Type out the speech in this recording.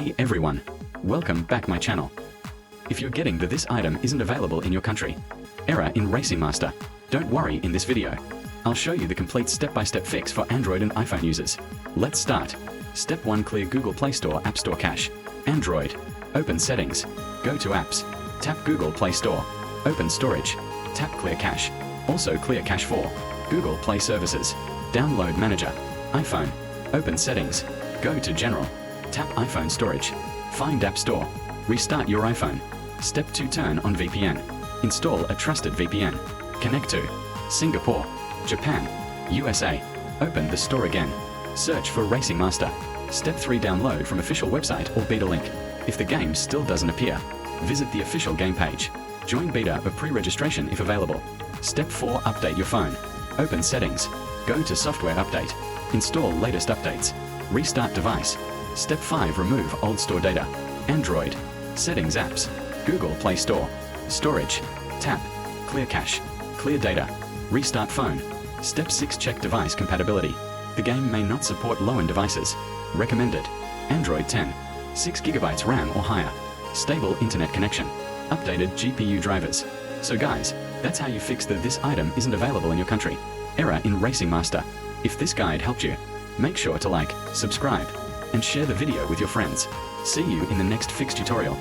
Hey everyone, welcome back my channel. If you're getting that this item isn't available in your country, error in Racing Master, don't worry, in this video, I'll show you the complete step-by-step fix for Android and iPhone users. Let's start. Step 1. Clear Google Play Store App Store cache. Android. Open Settings. Go to Apps. Tap Google Play Store. Open Storage. Tap Clear Cache. Also clear cache for Google Play Services. Download Manager. iPhone. Open Settings. Go to General. Tap iPhone Storage. Find App Store. Restart your iPhone. Step 2. Turn on VPN. Install a trusted VPN. Connect to Singapore, Japan, USA. Open the store again. Search for Racing Master. Step 3. Download from official website or beta link. If the game still doesn't appear, visit the official game page. Join beta or pre-registration if available. Step 4. Update your phone. Open Settings. Go to Software Update. Install latest updates. Restart device. Step 5. Remove old store data. Android. Settings Apps. Google Play Store. Storage. Tap Clear Cache. Clear data. Restart phone. Step 6. Check device compatibility. The game may not support low-end devices. Recommended. Android 10. 6 GB RAM or higher. Stable internet connection. Updated GPU drivers. So guys, that's how you fix that this item isn't available in your country. Error in Racing Master. If this guide helped you, make sure to like, subscribe, and share the video with your friends. See you in the next fix tutorial.